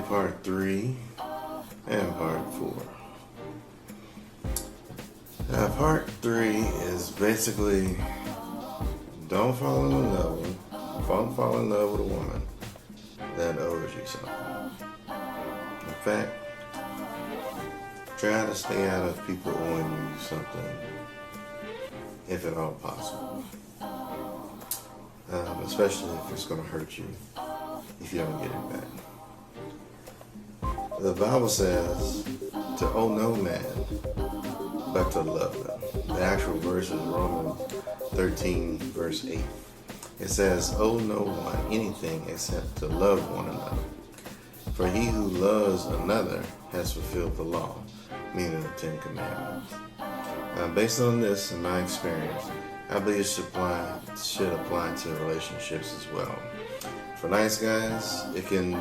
part 3 and part 4. Part 3 is basically don't fall in love with a woman that owes you something. In fact, try to stay out of people owing you something if at all possible. Especially if it's going to hurt you if you don't get it back. The Bible says to owe no man but to love them. The actual verse is Romans 13 verse 8. It says, owe no one anything except to love one another. For he who loves another has fulfilled the law, meaning the 10 Commandments. Based on this and my experience, I believe it should apply to relationships as well. For nice guys, it can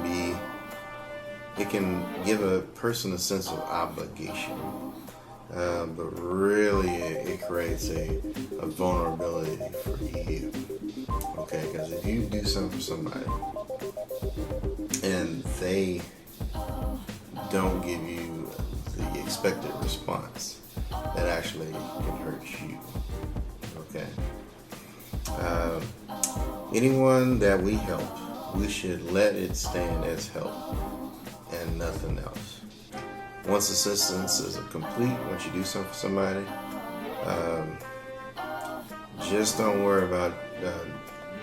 give a person a sense of obligation, but really it creates a vulnerability for you. Okay, because if you do something for somebody and they don't give you the expected response, that actually can hurt you. Okay. Anyone that we help, we should let it stand as help and nothing else. Once assistance is complete, once you do something for somebody, just don't worry about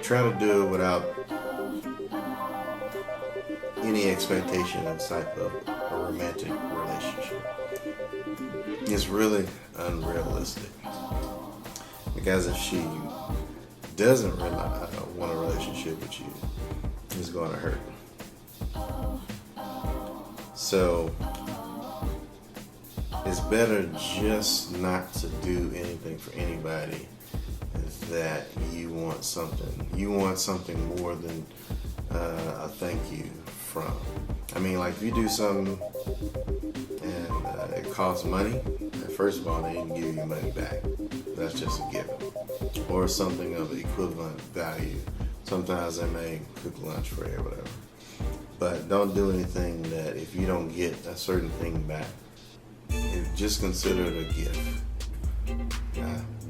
try to do it without any expectation of type of a romantic relationship. It's really unrealistic, because if she doesn't want a relationship with you, it's going to hurt. So it's better just not to do anything for anybody that you want something. You want something more than a thank you from. I mean, like if you do something and it costs money, first of all, they didn't give you money back. That's just a given. Or something of equivalent value. Sometimes they may cook lunch for you or whatever. But don't do anything that if you don't get a certain thing back, just consider it a gift.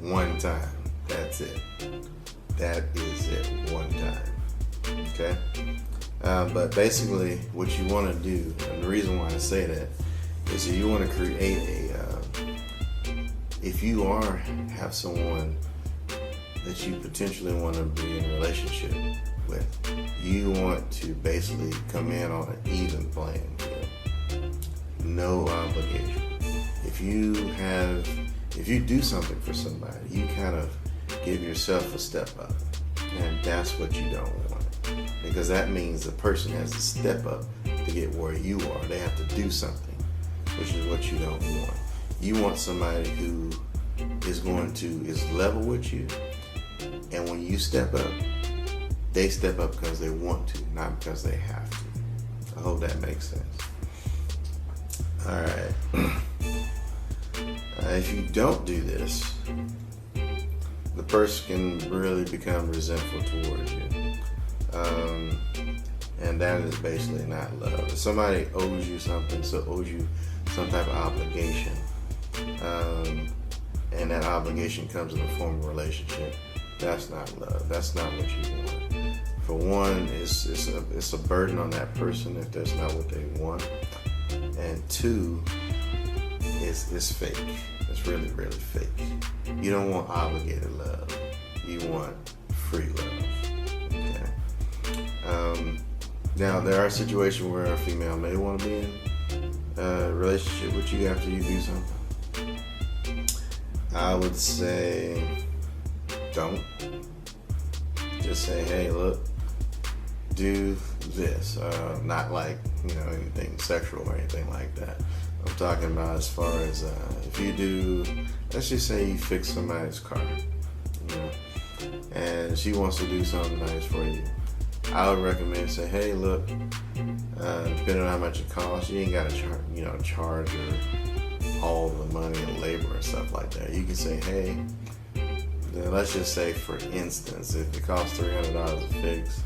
One time. That's it. That is it. One time. Okay? But basically, what you want to do, and the reason why I say that, is that you want to create if you have someone that you potentially want to be in a relationship with, you want to basically come in on an even playing field. No obligation. If you do something for somebody, you kind of give yourself a step up. And that's what you don't want. Because that means the person has to step up to get where you are. They have to do something, which is what you don't want. You want somebody who is level with you, and when you step up, they step up because they want to, not because they have to. I hope that makes sense. All right. If you don't do this, the person can really become resentful towards you. And that is basically not love. If somebody owes you something, owes you some type of obligation, and that obligation comes in the form of a relationship, that's not love. That's not what you want. For one, it's a burden on that person if that's not what they want. And two, it's fake. It's really, really fake. You don't want obligated love. You want free love. Okay. Now, there are situations where a female may want to be in a relationship with you after you do something. I would say don't. Just say, hey, look, do this. Not like, anything sexual or anything like that. I'm talking about as far as if you do, let's just say you fix somebody's car, and she wants to do something nice for you. I would recommend say, hey, look, depending on how much it costs, you ain't got to charge her all the money and labor and stuff like that. You can say, hey, let's just say, for instance, if it costs $300 to fix,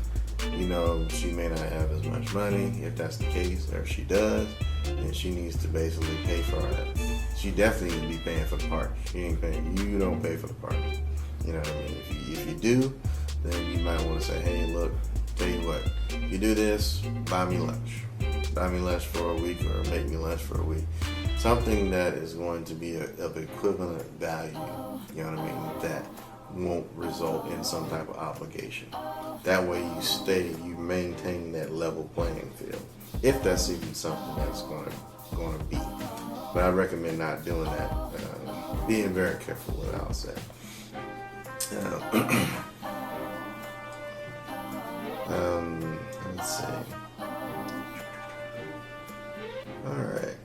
she may not have as much money. If that's the case, or if she does, then she needs to basically pay for it. She definitely needs to be paying for the party. She ain't paying. You don't pay for the party. You know what I mean? If you do, then you might want to say, hey, look, tell you what, you do this, buy me lunch. Buy me lunch for a week, or make me lunch for a week. Something that is going to be of equivalent value, you know what I mean, that won't result in some type of obligation. That way you maintain that level playing field, if that's even something that's going to be. But I recommend not doing that, being very careful with what I'll say. Let's see. Alright.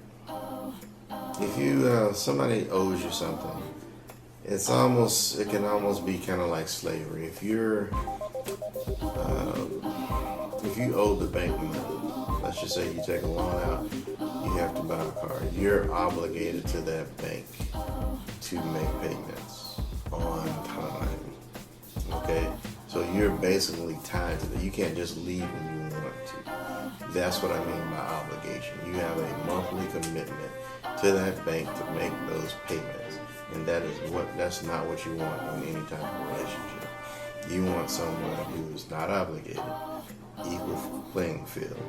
If somebody owes you something, it can almost be kind of like slavery. If you owe the bank money, let's just say you take a loan out, you have to buy a car, you're obligated to that bank to make payments on time. Okay? So you're basically tied to that. You can't just leave when you want to. That's what I mean by obligation. You have a monthly commitment to that bank to make those payments. And that's not what you want in any type of relationship. You want someone who is not obligated, equal playing field.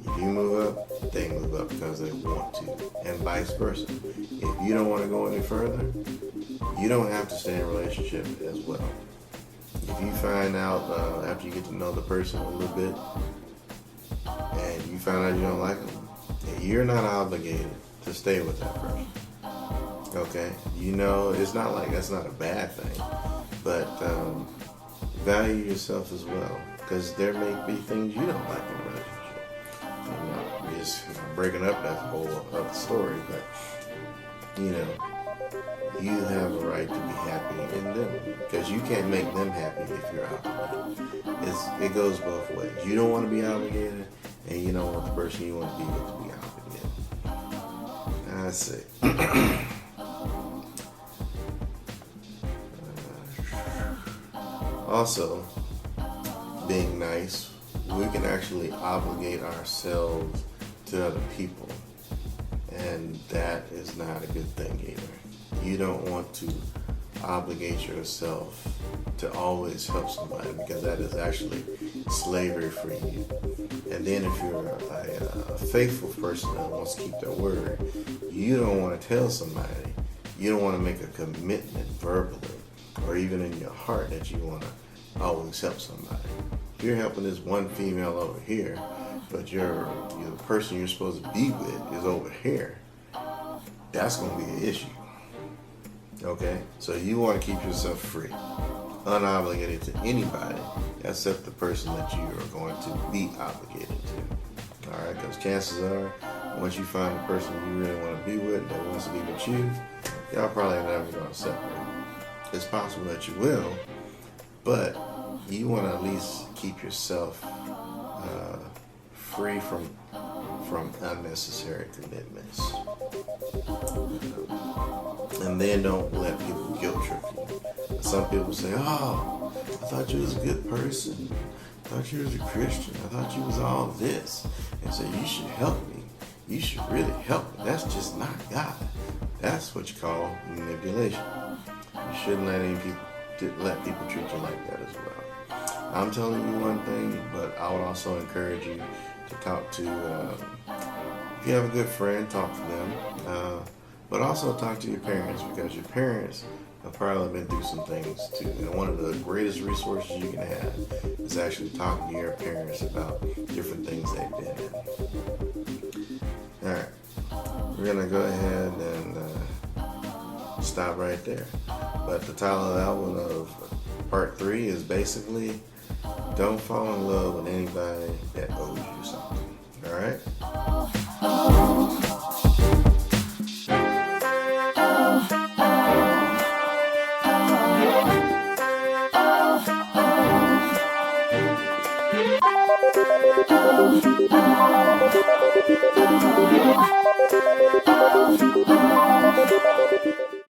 If you move up, they move up because they want to, and vice versa. If you don't want to go any further, you don't have to stay in a relationship as well. If you find out after you get to know the person a little bit, and you find out you don't like them, you're not obligated to stay with that person. Okay? It's not like that's not a bad thing, but value yourself as well, because there may be things you don't like in a relationship. I'm breaking up that whole other story, but you have a right to be happy in them, because you can't make them happy if you're obligated. It goes both ways. You don't want to be obligated, and you don't want the person you want to be with to be obligated. I see. Also, being nice, we can actually obligate ourselves to other people, and that is not a good thing either. You don't want to obligate yourself to always help somebody, because that is actually slavery for you. And then if you're a faithful person that wants to keep their word, you don't want to tell somebody, you don't want to make a commitment verbally or even in your heart that you want to always help somebody. If you're helping this one female over here, but the person you're supposed to be with is over here, that's going to be an issue. Okay? So you want to keep yourself free, unobligated to anybody except the person that you are going to be obligated to. All right? Because chances are, once you find the person you really want to be with that wants to be with you, y'all probably never going to separate. It's possible that you will, but you want to at least keep yourself free from unnecessary commitments. And then don't let people guilt trip you. Some people say, oh, I thought you was a good person. I thought you was a Christian. I thought you was all this. And so you should help me. You should really help me. That's just not God. That's what you call manipulation. You shouldn't let people treat you like that as well. I'm telling you one thing, but I would also encourage you to talk to, if you have a good friend, talk to them, but also talk to your parents, because your parents have probably been through some things too. And one of the greatest resources you can have is actually talking to your parents about different things they've been in. All right, we're gonna go ahead and stop right there. But the title of the album of part 3 is basically, don't fall in love with anybody that owes you something. All right?